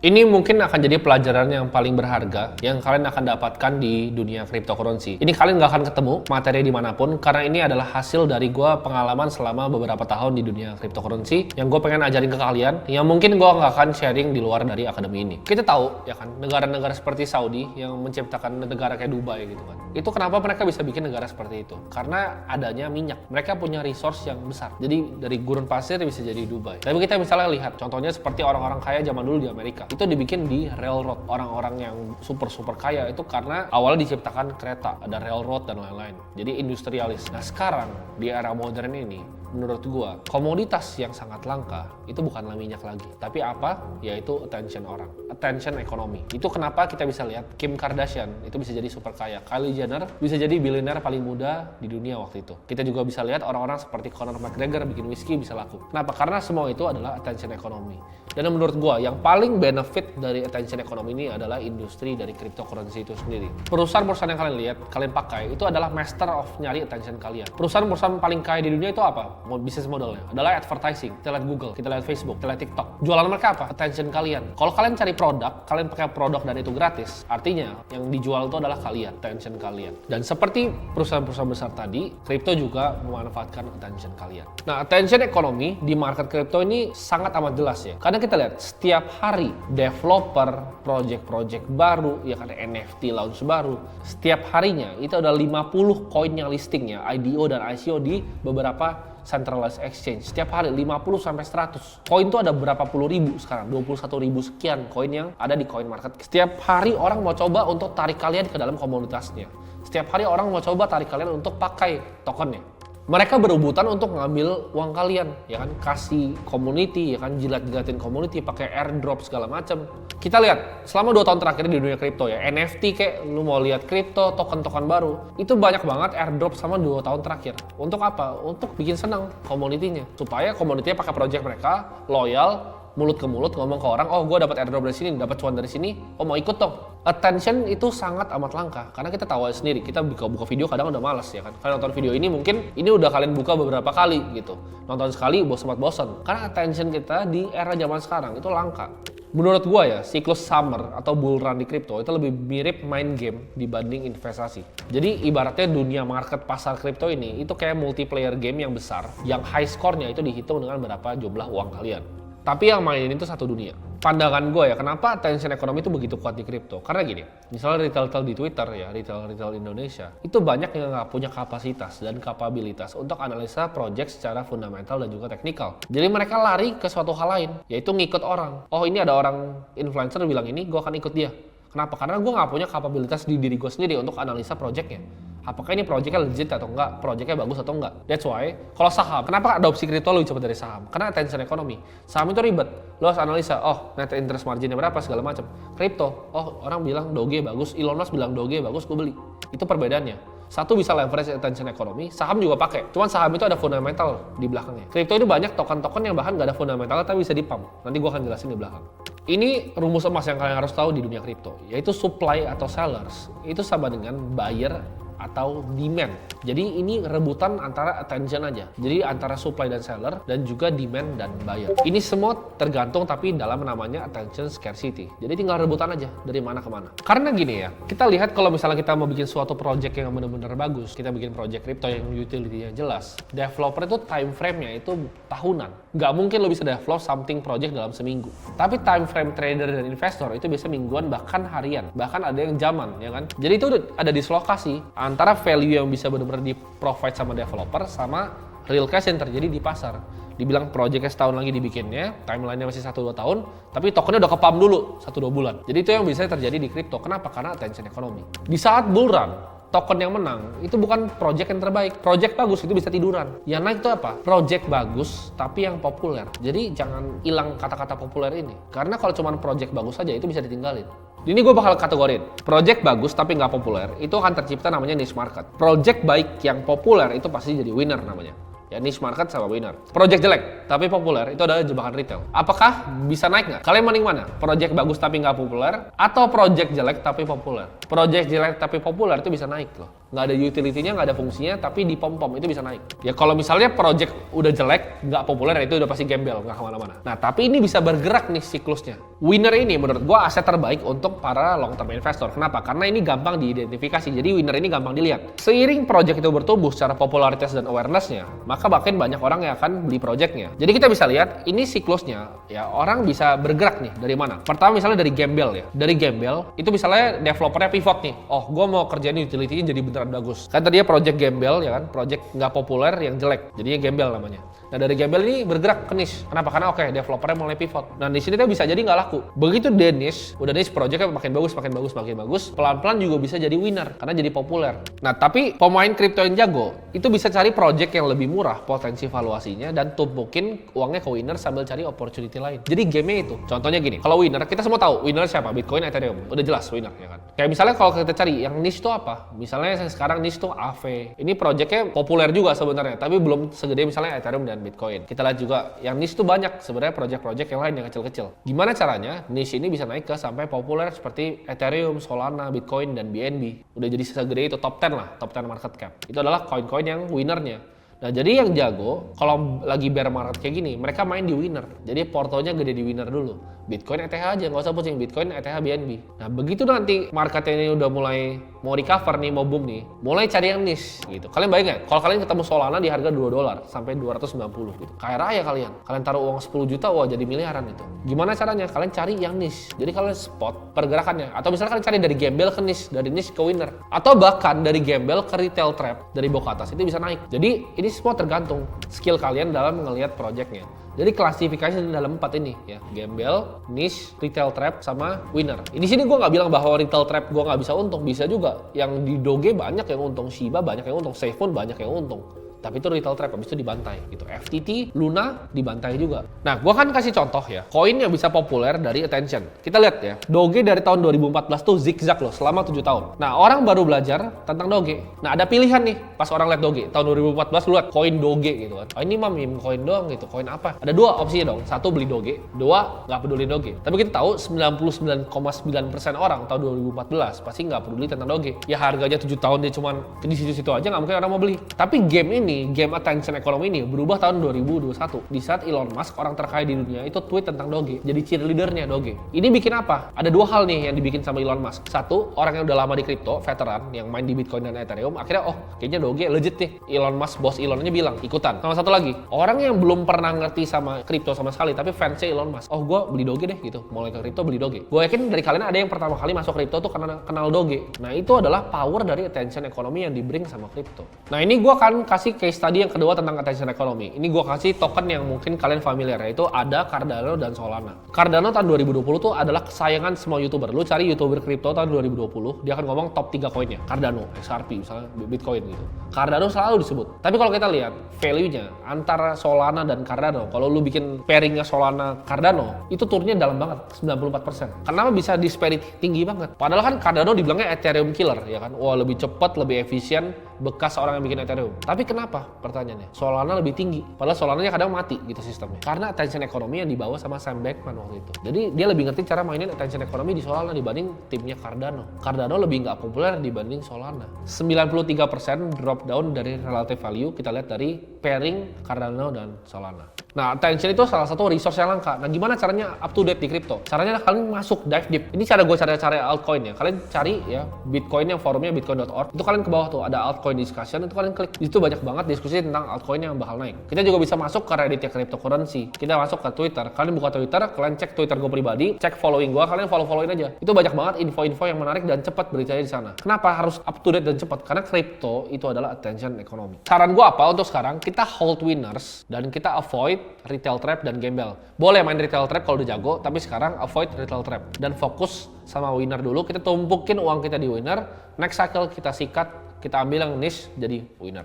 Ini mungkin akan jadi pelajaran yang paling berharga yang kalian akan dapatkan di dunia cryptocurrency. Ini kalian nggak akan ketemu materi dimanapun karena ini adalah hasil dari gue pengalaman selama beberapa tahun di dunia cryptocurrency yang gue pengen ajarin ke kalian yang mungkin gue nggak akan sharing di luar dari akademi ini. Kita tahu ya kan, negara-negara seperti Saudi yang menciptakan negara kayak Dubai gitu kan. Itu kenapa mereka bisa bikin negara seperti itu? Karena adanya minyak. Mereka punya resource yang besar. Jadi dari gurun pasir bisa jadi Dubai. Tapi kita misalnya lihat contohnya seperti orang-orang kaya zaman dulu di Amerika. Itu dibikin di railroad. Orang-orang yang super kaya itu karena awalnya diciptakan kereta, ada railroad dan lain-lain. Jadi industrialis. Nah sekarang di era modern ini, menurut gua komoditas yang sangat langka itu bukanlah minyak lagi, tapi apa? Yaitu attention orang, attention ekonomi. Itu kenapa kita bisa lihat Kim Kardashian itu bisa jadi super kaya, Kylie Jenner bisa jadi bilioner paling muda di dunia waktu itu. Kita juga bisa lihat orang-orang seperti Conor McGregor bikin whisky bisa laku. Kenapa? Karena semua itu adalah attention ekonomi. Dan menurut gua yang paling benefit dari attention ekonomi ini adalah industri dari cryptocurrency itu sendiri. Perusahaan-perusahaan yang kalian lihat, kalian pakai itu adalah master of nyari attention kalian. Perusahaan-perusahaan paling kaya di dunia itu apa? Bisnis modelnya adalah advertising. Kita lihat Google, kita lihat Facebook, kita lihat TikTok. Jualan mereka apa? Attention kalian. Kalau kalian cari produk, kalian pakai produk dan itu gratis. Artinya yang dijual itu adalah kalian, attention kalian. Dan seperti perusahaan-perusahaan besar tadi, kripto juga memanfaatkan attention kalian. Nah, attention ekonomi di market kripto ini sangat amat jelas ya. Karena kita lihat setiap hari developer, project-project baru, ya kan NFT launch baru, setiap harinya itu ada 50 koin yang listingnya, IDO dan ICO di beberapa centralized exchange. Setiap hari 50 sampai 100. Koin itu ada berapa puluh ribu sekarang, 21 ribu sekian koin yang ada di coin market. Setiap hari orang mau coba untuk tarik kalian ke dalam komunitasnya. Setiap hari orang mau coba tarik kalian untuk pakai tokennya. Mereka berebutan untuk ngambil uang kalian, ya kan, kasih community, ya kan, jilat-jilatin community, pakai airdrop segala macam. Kita lihat selama 2 tahun terakhir di dunia kripto ya, NFT kayak lu mau lihat kripto, token-token baru, itu banyak banget airdrop sama 2 tahun terakhir. Untuk apa? Untuk bikin senang community-nya, supaya community-nya pakai project mereka, loyal, mulut ke mulut ngomong ke orang, oh gue dapat airdrop dari sini, dapat cuan dari sini, oh mau ikut dong. Attention itu sangat amat langka, karena kita tahu sendiri, kita buka video kadang udah malas ya kan. Kalian nonton video ini mungkin ini udah kalian buka beberapa kali gitu, nonton sekali bosan, karena attention kita di era zaman sekarang itu langka. Menurut gua ya, siklus summer atau bull run di kripto itu lebih mirip main game dibanding investasi. Jadi ibaratnya dunia market pasar kripto ini itu kayak multiplayer game yang besar, yang high score-nya itu dihitung dengan berapa jumlah uang kalian. Tapi yang mainin itu satu dunia. Pandangan gue ya, kenapa attention ekonomi itu begitu kuat di kripto? Karena gini, misalnya retail di Twitter ya, retail Indonesia, itu banyak yang nggak punya kapasitas dan kapabilitas untuk analisa project secara fundamental dan juga teknikal. Jadi mereka lari ke suatu hal lain, yaitu ngikut orang. Oh ini ada orang influencer bilang ini, gue akan ikut dia. Kenapa? Karena gue nggak punya kapabilitas di diri gue sendiri untuk analisa projectnya. Apakah ini projectnya legit atau enggak, projectnya bagus atau enggak. That's why, kalau saham, kenapa adopsi kripto lebih cepat dari saham? Karena attention ekonomi. Saham itu ribet, lo harus analisa, oh net interest marginnya berapa, segala macam. Kripto, oh orang bilang Doge bagus, Elon Musk bilang Doge bagus, gue beli. Itu perbedaannya. Satu bisa leverage attention ekonomi, saham juga pakai. Cuman saham itu ada fundamental di belakangnya. Kripto ini banyak token-token yang bahkan nggak ada fundamental, tapi bisa dipump. Nanti gue akan jelasin di belakang. Ini rumus emas yang kalian harus tahu di dunia kripto, yaitu supply atau sellers. Itu sama dengan buyer atau demand. Jadi ini rebutan antara attention aja. Jadi antara supply dan seller dan juga demand dan buyer. Ini semua tergantung tapi dalam namanya attention scarcity. Jadi tinggal rebutan aja dari mana ke mana. Karena gini ya, kita lihat kalau misalnya kita mau bikin suatu project yang benar-benar bagus, kita bikin project crypto yang utility-nya jelas. Developer itu time frame-nya itu tahunan. Nggak mungkin lo bisa develop something project dalam seminggu. Tapi time frame trader dan investor itu bisa mingguan bahkan harian. Bahkan ada yang zaman ya kan. Jadi itu ada dislokasi antara value yang bisa benar-benar di-provide sama developer sama real cash yang terjadi di pasar. Dibilang projectnya setahun lagi dibikinnya, timeline-nya masih 1-2 tahun, tapi tokennya udah ke-pump dulu 1-2 bulan. Jadi itu yang bisa terjadi di kripto. Kenapa? Karena attention ekonomi. Di saat bull run, token yang menang itu bukan project yang terbaik. Project bagus itu bisa tiduran. Yang naik itu apa? Project bagus tapi yang populer. Jadi jangan hilang kata-kata populer ini. Karena kalau cuma project bagus saja itu bisa ditinggalin. Ini gue bakal kategorin. Project bagus tapi nggak populer itu akan tercipta namanya niche market. Project baik yang populer itu pasti jadi winner namanya. Ya niche market sama winner. Project jelek tapi populer itu adalah jebakan retail. Apakah bisa naik nggak? Kalian mending mana? Project bagus tapi nggak populer atau project jelek tapi populer? Project jelek tapi populer itu bisa naik loh. nggak ada utility-nya, nggak ada fungsinya, tapi di pom-pom itu bisa naik. Ya kalau misalnya project udah jelek, nggak populer, itu udah pasti gembel, nggak kemana-mana. Nah tapi ini bisa bergerak nih siklusnya. Winner ini menurut gua aset terbaik untuk para long term investor. Kenapa? Karena ini gampang diidentifikasi. Jadi winner ini gampang dilihat. Seiring project itu bertumbuh secara popularitas dan awareness-nya, maka makin banyak orang yang akan beli projectnya. Jadi kita bisa lihat ini siklusnya, ya orang bisa bergerak nih dari mana. Pertama misalnya dari gembel ya. Dari gembel itu misalnya developernya pivot nih. Oh, gue mau kerjain utility-nya jadi beneran bagus. Kan tadinya project gembel ya kan, project nggak populer yang jelek. Jadinya gembel namanya. Nah dari gembel ini bergerak ke niche. Kenapa? Karena developernya mulai pivot. Nah di sini tuh bisa jadi nggak laku. Begitu dia niche, udah niche projectnya makin bagus, pelan-pelan juga bisa jadi winner karena jadi populer. Nah tapi pemain kripto yang jago itu bisa cari project yang lebih murah potensi valuasinya dan tumpukin uangnya ke winner sambil cari opportunity lain. Jadi game-nya itu. Contohnya gini, kalau winner kita semua tahu winner siapa? Bitcoin, Ethereum. Udah jelas winner ya kan. Kayak misalnya kalau kita cari yang niche itu apa? Misalnya yang sekarang niche itu AV. Ini projectnya populer juga sebenarnya, tapi belum segede misalnya Ethereum dan Bitcoin. Kita lihat juga yang niche itu banyak sebenarnya project-project yang lain yang kecil-kecil. Gimana caranya niche ini bisa naik ke sampai populer seperti Ethereum, Solana, Bitcoin, dan BNB. Udah jadi segede itu top 10 lah, top 10 market cap. Itu adalah koin-koin yang winnernya. Nah jadi yang jago, kalau lagi bear market kayak gini, mereka main di winner. Jadi portonya gede di winner dulu. Bitcoin, ETH aja, nggak usah pusing. Bitcoin, ETH, BNB. Nah begitu nanti marketnya ini udah mulai mau recover nih, mau boom nih, mulai cari yang niche gitu. Kalian bayangin nggak? Kalau kalian ketemu Solana di harga $2 sampai 290 gitu. Kaya raya kalian. Kalian taruh uang 10 juta, wah jadi miliaran itu. Gimana caranya? Kalian cari yang niche. Jadi kalian spot pergerakannya. Atau misalnya kalian cari dari gembel ke niche, dari niche ke winner. Atau bahkan dari gembel ke retail trap, dari bawah ke atas, itu bisa naik. Jadi ini semua tergantung skill kalian dalam ngelihat projectnya. Jadi klasifikasi dalam 4 ini ya, gembel, niche, retail trap, sama winner. Di sini gue nggak bilang bahwa retail trap gue nggak bisa untung, bisa juga. Yang di Doge banyak yang untung, Shiba banyak yang untung, SafeMoon banyak yang untung. Tapi itu retail trap, habis itu dibantai gitu. FTT, Luna dibantai juga. Nah, gua kan kasih contoh ya, koin yang bisa populer dari attention. Kita lihat ya, Doge dari tahun 2014 tuh zigzag loh selama 7 tahun. Nah, orang baru belajar tentang Doge. Nah, ada pilihan nih pas orang lihat Doge. Tahun 2014 lu lihat koin Doge gitu kan. Oh, ini mah meme koin doang gitu, koin apa? Ada dua opsinya dong. Satu beli Doge, dua nggak peduli Doge. Tapi kita tahu 99,9% orang tahun 2014 pasti nggak peduli tentang Doge. Ya harganya 7 tahun dia cuman di situ-situ aja, nggak mungkin orang mau beli. Tapi game ini, game attention economy ini berubah tahun 2021 di saat Elon Musk, orang terkaya di dunia, itu tweet tentang Doge, jadi cheerleadernya Doge. Ini bikin apa? Ada dua hal nih yang dibikin sama Elon Musk. Satu, orang yang udah lama di kripto, veteran yang main di Bitcoin dan Ethereum, akhirnya kayaknya Doge legit nih. Elon Musk, bos Elonnya bilang ikutan. Sama satu lagi, orang yang belum pernah ngerti sama kripto sama sekali tapi fansnya Elon Musk, gue beli Doge deh gitu, mulai ke kripto beli Doge. Gue yakin dari kalian ada yang pertama kali masuk kripto tuh karena kenal Doge. Nah itu adalah power dari attention economy yang dibring sama kripto. Nah ini gue akan kasih case study yang kedua tentang attention economy. Ini gue kasih token yang mungkin kalian familiar, yaitu ada Cardano dan Solana. Cardano tahun 2020 tuh adalah kesayangan semua YouTuber. Lu cari YouTuber kripto tahun 2020, dia akan ngomong top 3 koinnya. Cardano, XRP, misalnya Bitcoin gitu. Cardano selalu disebut. Tapi kalau kita lihat value-nya antara Solana dan Cardano, kalau lu bikin pairing-nya Solana Cardano, itu turunnya dalam banget, 94%. Kenapa bisa disparity tinggi banget? Padahal kan Cardano dibilangnya Ethereum killer, ya kan? Wah, lebih cepat, lebih efisien, bekas orang yang bikin Ethereum. Tapi kenapa? Pertanyaannya, Solana lebih tinggi. Padahal Solananya kadang mati gitu sistemnya. Karena attention economy yang dibawa sama Sam Bankman waktu itu. Jadi dia lebih ngerti cara mainin attention economy di Solana dibanding timnya Cardano. Cardano lebih nggak populer dibanding Solana. 93% drop down dari relative value kita lihat dari pairing Cardano dan Solana. Nah, attention itu salah satu resource yang langka. Nah, gimana caranya up to date di crypto? Caranya kalian masuk dive deep. Ini cara gue cari altcoin ya. Kalian cari ya Bitcoin yang forumnya bitcoin.org. Itu kalian ke bawah tuh ada altcoin discussion, itu kalian klik. Di situ banyak banget diskusi tentang altcoin yang bakal naik. Kita juga bisa masuk ke Reddit ya, cryptocurrency. Kita masuk ke Twitter. Kalian buka Twitter, kalian cek Twitter gue pribadi, cek following gue, kalian follow-followin aja. Itu banyak banget info-info yang menarik dan cepat beritanya di sana. Kenapa harus up to date dan cepat? Karena crypto itu adalah attention economy. Saran gue apa untuk sekarang? Kita hold winners dan kita avoid retail trap dan gembel. Boleh main retail trap kalau udah jago, tapi sekarang avoid retail trap dan fokus sama winner dulu. Kita tumpukin uang kita di winner, next cycle kita sikat, kita ambil yang niche jadi winner.